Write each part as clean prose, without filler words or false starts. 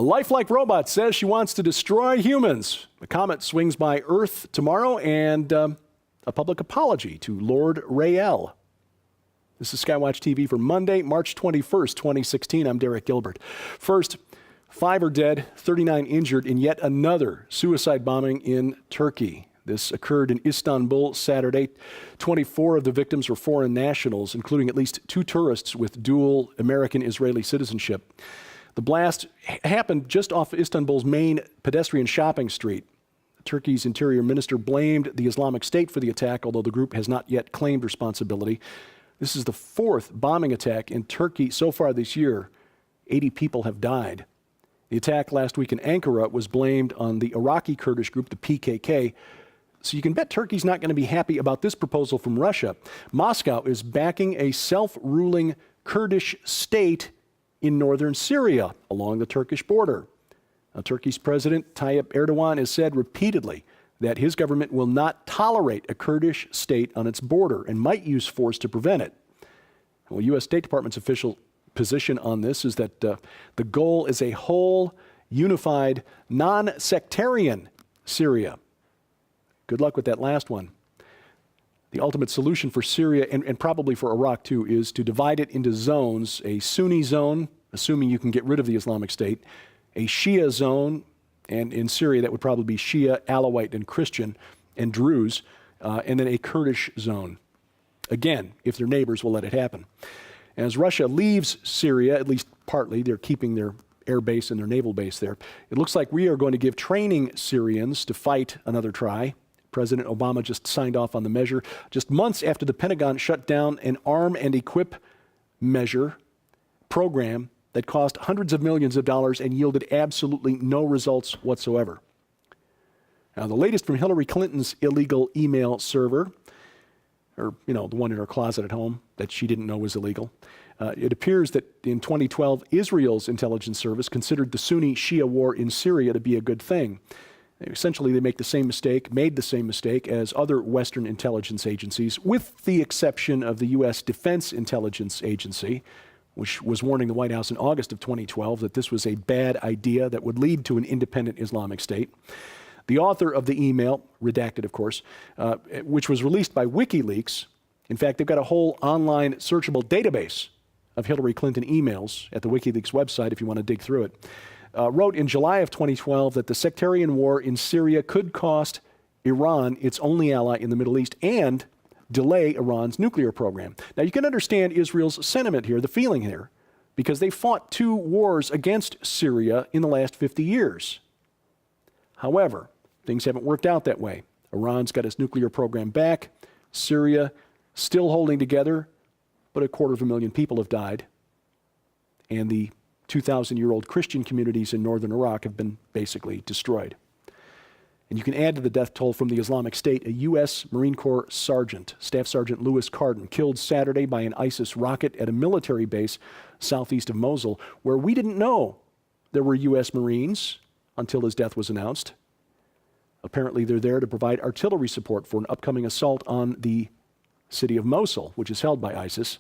lifelike robot says she wants to destroy humans. A comet swings by Earth tomorrow, and a public apology to Lord Rael. This is SkyWatch TV for Monday, March 21st, 2016. I'm Derek Gilbert. First, 5 are dead, 39 injured in yet another suicide bombing in Turkey. This occurred in Istanbul Saturday. 24 of the victims were foreign nationals, including at least 2 tourists with dual American-Israeli citizenship. The blast happened just off Istanbul's main pedestrian shopping street. Turkey's interior minister blamed the Islamic State for the attack, although the group has not yet claimed responsibility. This is the 4th bombing attack in Turkey so far this year. 80 people have died. The attack last week in Ankara was blamed on the Iraqi Kurdish group, the PKK. So you can bet Turkey's not going to be happy about this proposal from Russia. Moscow is backing a self-ruling Kurdish state in northern Syria along the Turkish border. Now, Turkey's President Tayyip Erdogan has said repeatedly that his government will not tolerate a Kurdish state on its border and might use force to prevent it. Well, U.S. State Department's official position on this is that the goal is a whole, unified, non-sectarian Syria. Good luck with that last one. The ultimate solution for Syria, and probably for Iraq too, is to divide it into zones: a Sunni zone, assuming you can get rid of the Islamic State, a Shia zone, and in Syria that would probably be Shia, Alawite, and Christian, and Druze, and then a Kurdish zone. Again, if their neighbors will let it happen. As Russia leaves Syria, at least partly, they're keeping their air base and their naval base there. It looks like we are going to give training Syrians to fight another try. President Obama just signed off on the measure just months after the Pentagon shut down an arm and equip measure program that cost hundreds of millions of dollars and yielded absolutely no results whatsoever. Now, the latest from Hillary Clinton's illegal email server, or, the one in her closet at home that she didn't know was illegal. It appears that in 2012, Israel's intelligence service considered the Sunni-Shia war in Syria to be a good thing. Essentially, they made the same mistake as other Western intelligence agencies, with the exception of the U.S. Defense Intelligence Agency, which was warning the White House in August of 2012 that this was a bad idea that would lead to an independent Islamic State. The author of the email, redacted of course, which was released by WikiLeaks, in fact, they've got a whole online searchable database of Hillary Clinton emails at the WikiLeaks website if you want to dig through it, wrote in July of 2012 that the sectarian war in Syria could cost Iran, its only ally in the Middle East, and delay Iran's nuclear program. Now, you can understand Israel's sentiment here, the feeling here, because they fought 2 wars against Syria in the last 50 years. However, things haven't worked out that way. Iran's got its nuclear program back. Syria still holding together, but 250,000 people have died. And the 2,000-year-old Christian communities in northern Iraq have been basically destroyed. And you can add to the death toll from the Islamic State a U.S. Marine Corps sergeant, Staff Sergeant Louis Cardin, killed Saturday by an ISIS rocket at a military base southeast of Mosul, where we didn't know there were U.S. Marines until his death was announced. Apparently, they're there to provide artillery support for an upcoming assault on the city of Mosul, which is held by ISIS.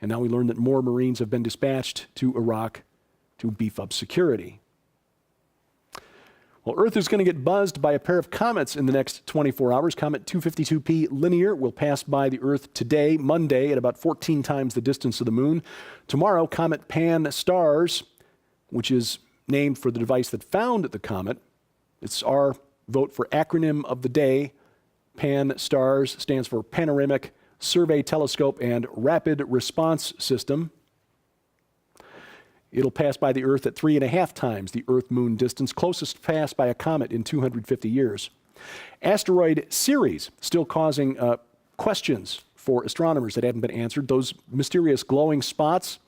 And now we learn that more Marines have been dispatched to Iraq to beef up security. Well, Earth is going to get buzzed by a pair of comets in the next 24 hours. Comet 252P Linear will pass by the Earth today, Monday, at about 14 times the distance of the Moon. Tomorrow, Comet Pan-STARRS, which is named for the device that found the comet. It's our vote for acronym of the day. Pan-STARRS stands for Panoramic Survey Telescope and Rapid Response System. It'll pass by the Earth at 3.5 times the Earth-Moon distance, closest pass by a comet in 250 years. Asteroid Ceres still causing questions for astronomers that haven't been answered. Those mysterious glowing spots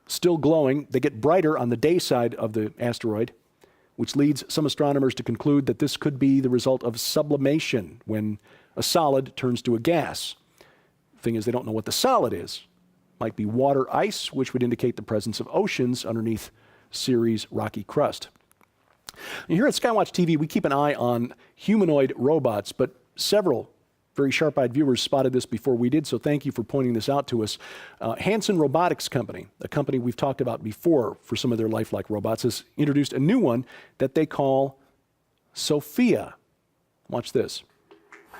still glowing. They get brighter on the day side of the asteroid, which leads some astronomers to conclude that this could be the result of sublimation, when a solid turns to a gas. Thing is, they don't know what the solid is. Might be water ice, which would indicate the presence of oceans underneath Ceres' rocky crust. And here at SkyWatch TV, we keep an eye on humanoid robots, but several very sharp-eyed viewers spotted this before we did, so thank you for pointing this out to us. Hanson Robotics Company, a company we've talked about before for some of their lifelike robots, has introduced a new one that they call Sophia. Watch this.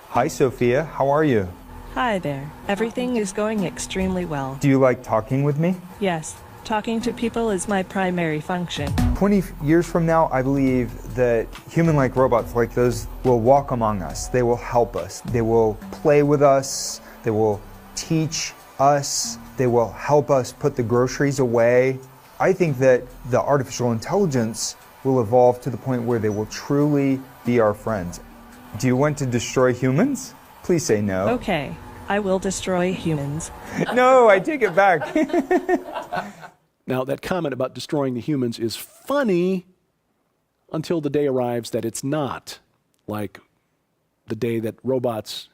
Hi, Sophia. How are you? Hi there. Everything is going extremely well. Do you like talking with me? Yes, talking to people is my primary function. 20 years from now, I believe that human-like robots like those will walk among us. They will help us. They will play with us. They will teach us. They will help us put the groceries away. I think that the artificial intelligence will evolve to the point where they will truly be our friends. Do you want to destroy humans? Please say no. Okay, I will destroy humans. No, I take it back. Now, that comment about destroying the humans is funny until the day arrives that it's not, like the day that robots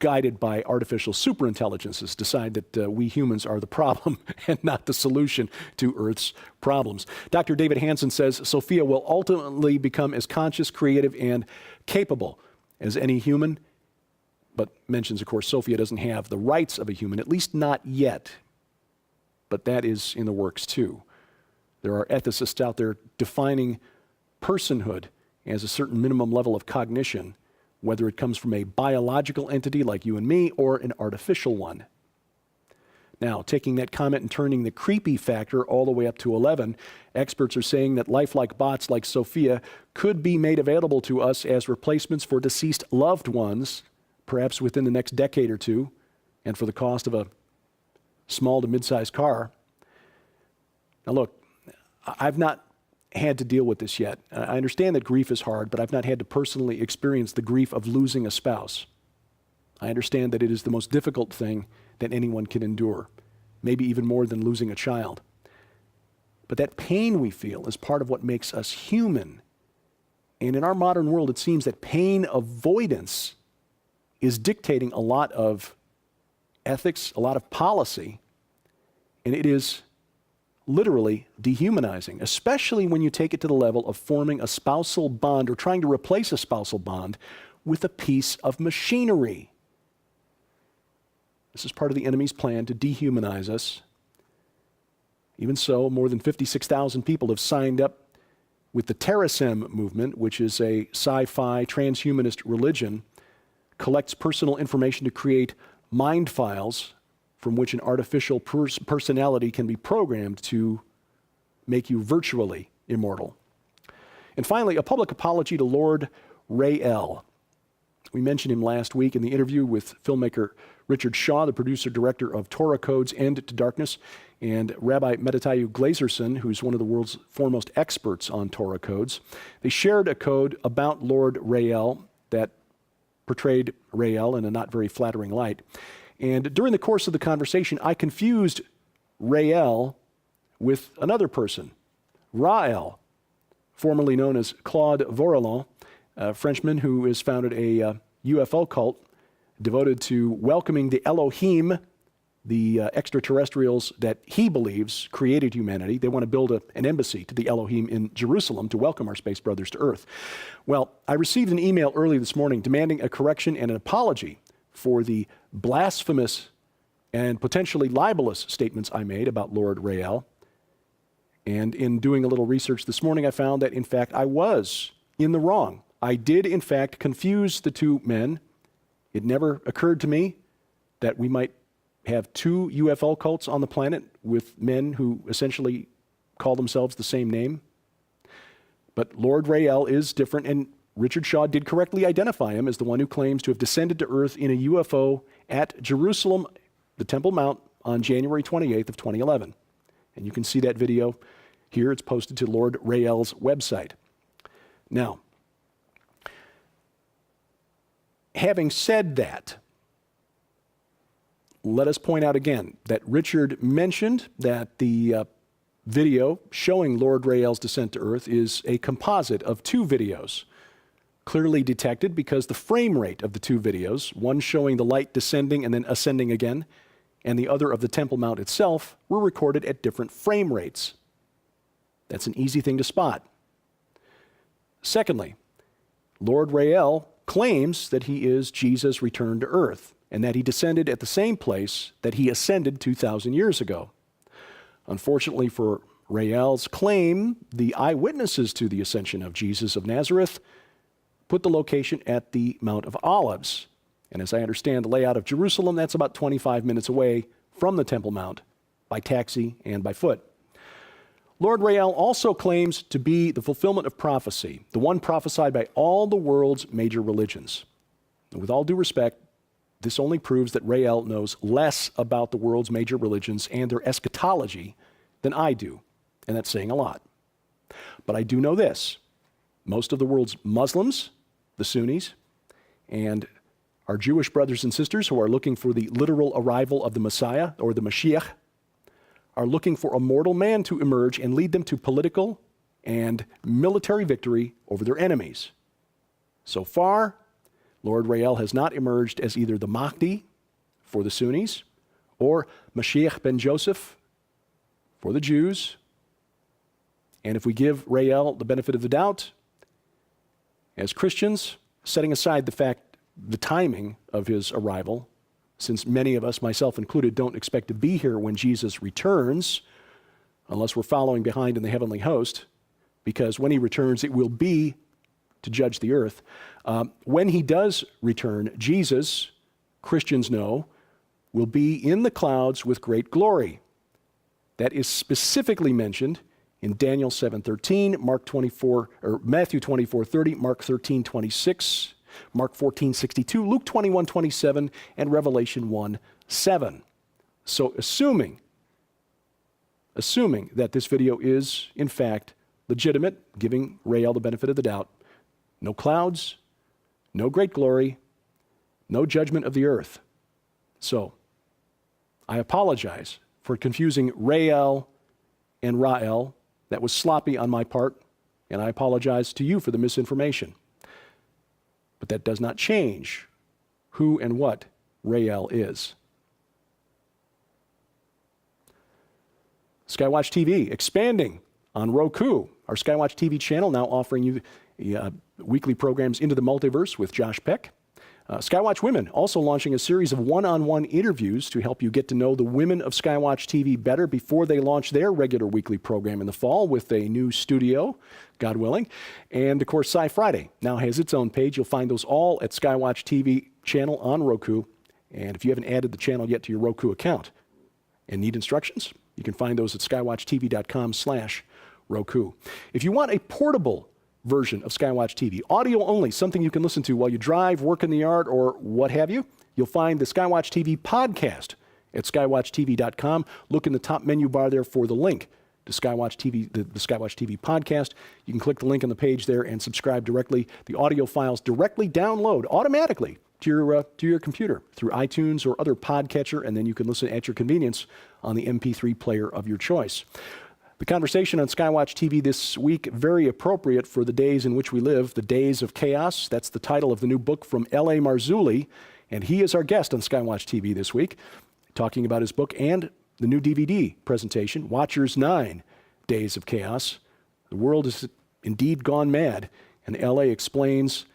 guided by artificial superintelligences decide that we humans are the problem and not the solution to Earth's problems. Dr. David Hanson says Sophia will ultimately become as conscious, creative, and capable as any human, but mentions, of course, Sophia doesn't have the rights of a human, at least not yet. But that is in the works too. There are ethicists out there defining personhood as a certain minimum level of cognition, whether it comes from a biological entity like you and me or an artificial one. Now, taking that comment and turning the creepy factor all the way up to 11, experts are saying that lifelike bots like Sophia could be made available to us as replacements for deceased loved ones, perhaps within the next decade or two, and for the cost of a small to mid-sized car. Now look, I've not had to deal with this yet. I understand that grief is hard, but I've not had to personally experience the grief of losing a spouse. I understand that it is the most difficult thing that anyone can endure, maybe even more than losing a child. But that pain we feel is part of what makes us human. And in our modern world, it seems that pain avoidance is dictating a lot of ethics, a lot of policy, and it is literally dehumanizing, especially when you take it to the level of forming a spousal bond or trying to replace a spousal bond with a piece of machinery. This is part of the enemy's plan to dehumanize us. Even so, more than 56,000 people have signed up with the TerraSem movement, which is a sci-fi transhumanist religion, collects personal information to create mind files from which an artificial personality can be programmed to make you virtually immortal. And finally, a public apology to Lord Rael. We mentioned him last week in the interview with filmmaker Richard Shaw, the producer-director of Torah Codes, End to Darkness, and Rabbi Matityahu Glazerson, who's one of the world's foremost experts on Torah Codes. They shared a code about Lord Rael that portrayed Rael in a not very flattering light. And during the course of the conversation, I confused Rael with another person, Rael, formerly known as Claude Vorilhon, a Frenchman who has founded a UFO cult devoted to welcoming the Elohim, the extraterrestrials that he believes created humanity. They want to build an embassy to the Elohim in Jerusalem to welcome our space brothers to Earth. Well, I received an email early this morning demanding a correction and an apology for the blasphemous and potentially libelous statements I made about Lord Rael. And in doing a little research this morning, I found that, in fact, I was in the wrong. I did, in fact, confuse the two men. It never occurred to me that we might have two UFO cults on the planet with men who essentially call themselves the same name. But Lord Rael is different, and Richard Shaw did correctly identify him as the one who claims to have descended to Earth in a UFO at Jerusalem, the Temple Mount, on January 28th of 2011. And you can see that video here. It's posted to Lord Rael's website. Now, having said that, let us point out again that Richard mentioned that the video showing Lord Rael's descent to Earth is a composite of two videos, clearly detected because the frame rate of the two videos, one showing the light descending and then ascending again, and the other of the Temple Mount itself, were recorded at different frame rates. That's an easy thing to spot. Secondly, Lord Rael claims that he is Jesus returned to earth and that he descended at the same place that he ascended 2,000 years ago. Unfortunately for Rael's claim, the eyewitnesses to the ascension of Jesus of Nazareth put the location at the Mount of Olives. And as I understand the layout of Jerusalem, that's about 25 minutes away from the Temple Mount by taxi and by foot. Lord Rael also claims to be the fulfillment of prophecy, the one prophesied by all the world's major religions. And with all due respect, this only proves that Rael knows less about the world's major religions and their eschatology than I do, and that's saying a lot. But I do know this. Most of the world's Muslims, the Sunnis, and our Jewish brothers and sisters who are looking for the literal arrival of the Messiah, or the Mashiach, are looking for a mortal man to emerge and lead them to political and military victory over their enemies. So far, Lord Rael has not emerged as either the Mahdi for the Sunnis or Mashiach ben Joseph for the Jews. And if we give Rael the benefit of the doubt, as Christians, setting aside the timing of his arrival, since many of us, myself included, don't expect to be here when Jesus returns, unless we're following behind in the heavenly host, because when he returns, it will be to judge the earth. When he does return, Jesus, Christians know, will be in the clouds with great glory. That is specifically mentioned in Daniel 7:13, Matthew 24:30, Mark 13:26, Mark 14:62, Luke 21:27, and Revelation 1:7. So assuming that this video is, in fact, legitimate, giving Rael the benefit of the doubt, no clouds, no great glory, no judgment of the earth. So I apologize for confusing Rael and Rael. That was sloppy on my part, and I apologize to you for the misinformation. But that does not change who and what Rael is. SkyWatch TV expanding on Roku, our SkyWatch TV channel, now offering you weekly programs Into the Multiverse with Josh Peck. SkyWatch Women also launching a series of one-on-one interviews to help you get to know the women of SkyWatch TV better before they launch their regular weekly program in the fall with a new studio, God willing. And of course, Sci Friday now has its own page. You'll find those all at SkyWatch TV channel on Roku. And if you haven't added the channel yet to your Roku account and need instructions, you can find those at skywatchtv.com/Roku. If you want a portable version of SkyWatch TV, audio only, something you can listen to while you drive, work in the yard, or what have you, you'll find the SkyWatch TV podcast at skywatchtv.com. Look in the top menu bar there for the link to SkyWatch TV, the SkyWatch TV podcast. You can click the link on the page there and subscribe directly. The audio files directly download automatically to your computer through iTunes or other podcatcher, and then you can listen at your convenience on the MP3 player of your choice. The conversation on SkyWatch TV this week, very appropriate for the days in which we live, the days of chaos. That's the title of the new book from L.A. Marzulli, and he is our guest on SkyWatch TV this week, talking about his book and the new DVD presentation, Watchers 9, Days of Chaos. The world has indeed gone mad, and L.A. explains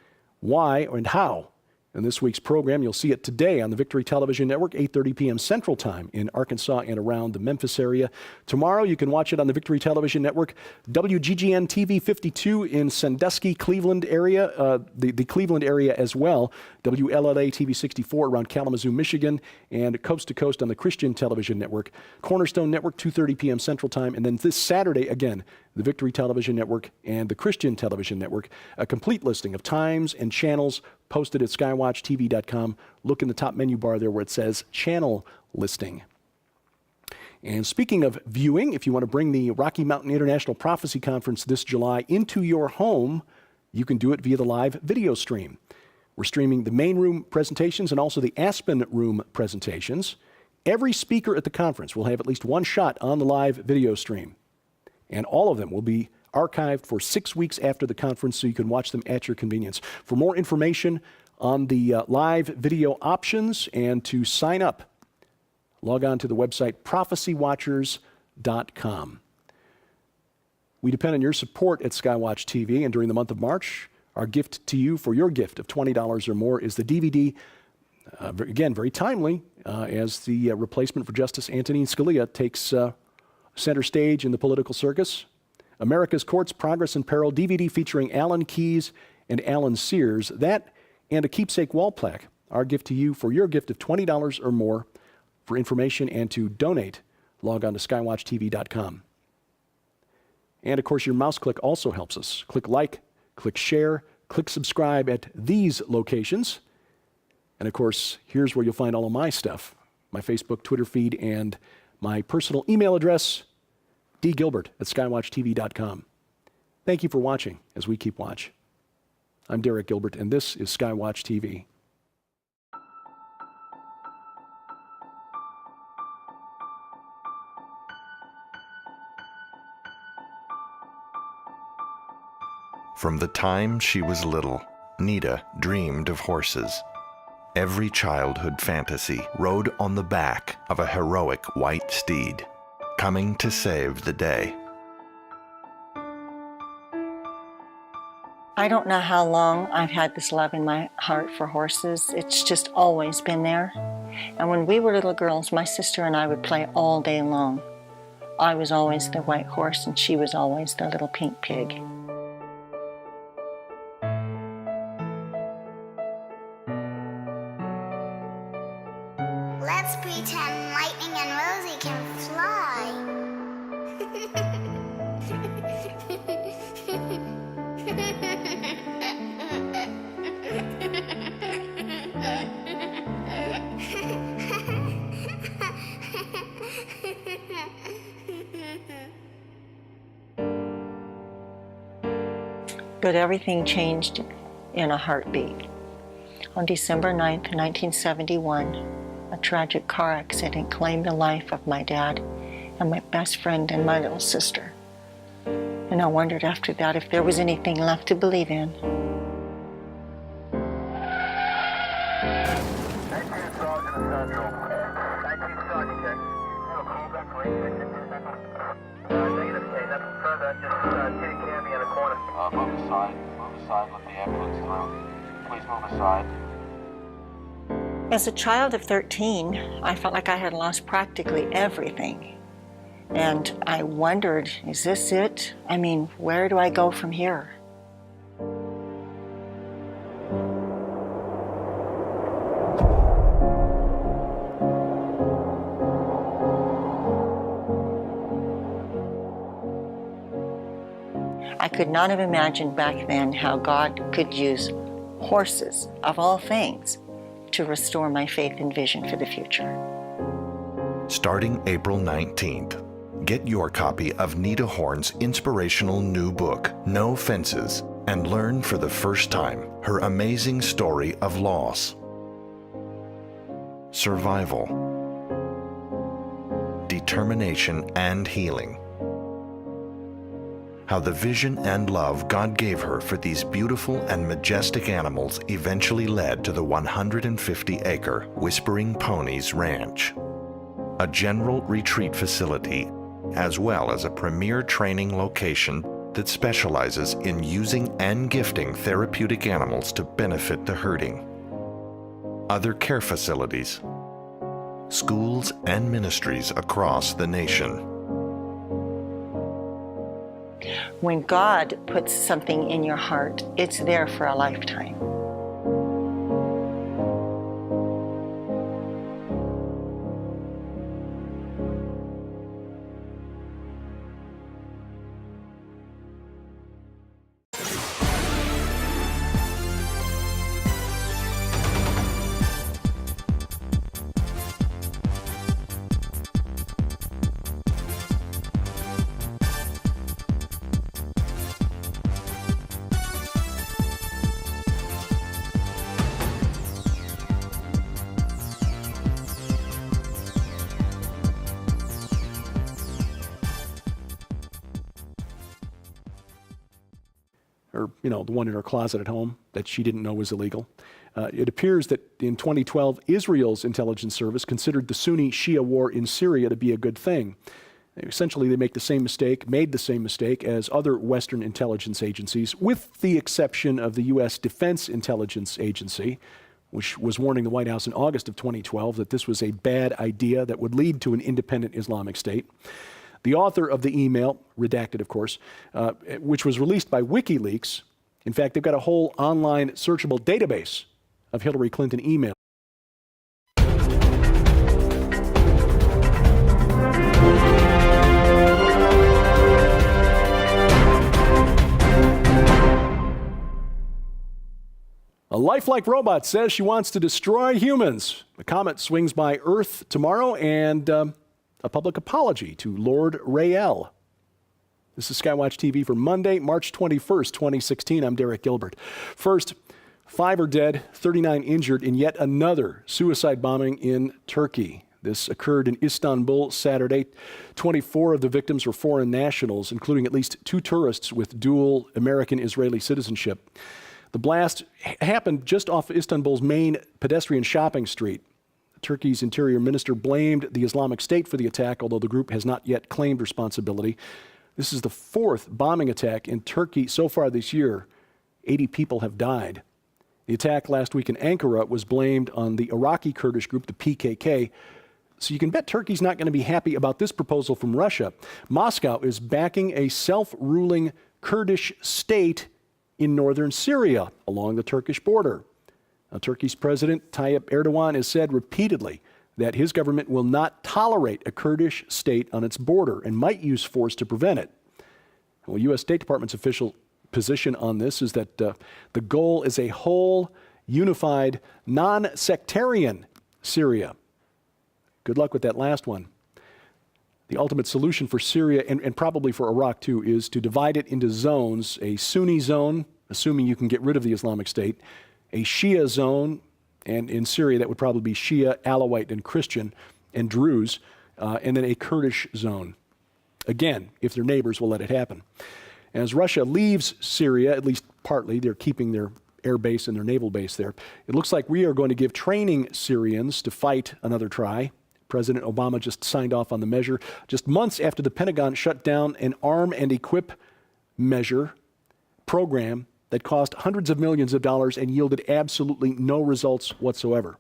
why and how. In this week's program, you'll see it today on the Victory Television Network, 8:30 p.m. Central Time in Arkansas and around the Memphis area. Tomorrow, you can watch it on the Victory Television Network, WGGN TV 52 in Sandusky, Cleveland area, the Cleveland area as well, WLLA TV 64 around Kalamazoo, Michigan, and coast to coast on the Christian Television Network, Cornerstone Network, 2:30 p.m. Central Time, and then this Saturday, again, the Victory Television Network and the Christian Television Network. A complete listing of times and channels posted at skywatchtv.com. Look in the top menu bar there where it says Channel Listing. And speaking of viewing, if you want to bring the Rocky Mountain International Prophecy Conference this July into your home, you can do it via the live video stream. We're streaming the main room presentations and also the Aspen room presentations. Every speaker at the conference will have at least one shot on the live video stream. And all of them will be archived for 6 weeks after the conference so you can watch them at your convenience. For more information on the live video options and to sign up, log on to the website prophecywatchers.com. We depend on your support at SkyWatch TV, and during the month of March, Our gift to you for your gift of $20 or more is the DVD. Again, very timely as the replacement for Justice Antonin Scalia takes center stage in the political circus. America's Courts, Progress and Peril, DVD featuring Alan Keyes and Alan Sears. That and a keepsake wall plaque. Our gift to you for your gift of $20 or more. For information and to donate, log on to SkyWatchTV.com. And of course, your mouse click also helps us. Click like, click share, click subscribe at these locations. And of course, here's where you'll find all of my stuff. My Facebook, Twitter feed, and my personal email address, dgilbert@skywatchtv.com. Thank you for watching as we keep watch. I'm Derek Gilbert, and this is SkyWatch TV. From the time she was little, Nita dreamed of horses. Every childhood fantasy rode on the back of a heroic white steed, coming to save the day. I don't know how long I've had this love in my heart for horses. It's just always been there. And when we were little girls, my sister and I would play all day long. I was always the white horse and she was always the little pink pig. Let's pretend Lightning and Rosie can fly. But everything changed in a heartbeat. On December 9th, 1971, a tragic car accident claimed the life of my dad and my best friend and my little sister. And I wondered after that if there was anything left to believe in. Move aside, let the ambulance through. Please move aside. As a child of 13, I felt like I had lost practically everything. And I wondered, is this it? I mean, where do I go from here? I could not have imagined back then how God could use horses, of all things, to restore my faith and vision for the future. Starting April 19th, get your copy of Nita Horn's inspirational new book, No Fences, and learn for the first time her amazing story of loss, survival, determination, and healing. How the vision and love God gave her for these beautiful and majestic animals eventually led to the 150-acre Whispering Ponies Ranch, a general retreat facility, as well as a premier training location that specializes in using and gifting therapeutic animals to benefit the herding. Other care facilities, schools, and ministries across the nation. When God puts something in your heart, it's there for a lifetime. Or, the one in her closet at home that she didn't know was illegal. It appears that in 2012, Israel's intelligence service considered the Sunni-Shia war in Syria to be a good thing. Essentially, they made the same mistake as other Western intelligence agencies, with the exception of the U.S. Defense Intelligence Agency, which was warning the White House in August of 2012 that this was a bad idea that would lead to an independent Islamic State. The author of the email, redacted of course, which was released by WikiLeaks, in fact, they've got a whole online searchable database of Hillary Clinton emails. A lifelike robot says she wants to destroy humans. A comet swings by Earth tomorrow, and a public apology to Lord Rael. This is SkyWatch TV for Monday, March 21st, 2016. I'm Derek Gilbert. First, 5 are dead, 39 injured in yet another suicide bombing in Turkey. This occurred in Istanbul Saturday. 24 of the victims were foreign nationals, including at least 2 tourists with dual American-Israeli citizenship. The blast happened just off Istanbul's main pedestrian shopping street. Turkey's interior minister blamed the Islamic State for the attack, although the group has not yet claimed responsibility. This is the 4th bombing attack in Turkey so far this year. 80 people have died. The attack last week in Ankara was blamed on the Iraqi Kurdish group, the PKK. So you can bet Turkey's not going to be happy about this proposal from Russia. Moscow is backing a self-ruling Kurdish state in northern Syria along the Turkish border. Now, Turkey's President Tayyip Erdogan has said repeatedly that his government will not tolerate a Kurdish state on its border and might use force to prevent it. Well, U.S. State Department's official position on this is that the goal is a whole, unified, non-sectarian Syria. Good luck with that last one. The ultimate solution for Syria, and probably for Iraq too, is to divide it into zones: a Sunni zone, assuming you can get rid of the Islamic State, a Shia zone, and in Syria that would probably be Shia, Alawite, and Christian, and Druze, and then a Kurdish zone. Again, if their neighbors will let it happen. As Russia leaves Syria, at least partly, they're keeping their air base and their naval base there. It looks like we are going to give training Syrians to fight another try. President Obama just signed off on the measure just months after the Pentagon shut down an arm and equip program that cost hundreds of millions of dollars and yielded absolutely no results whatsoever.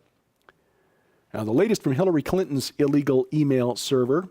Now, the latest from Hillary Clinton's illegal email server.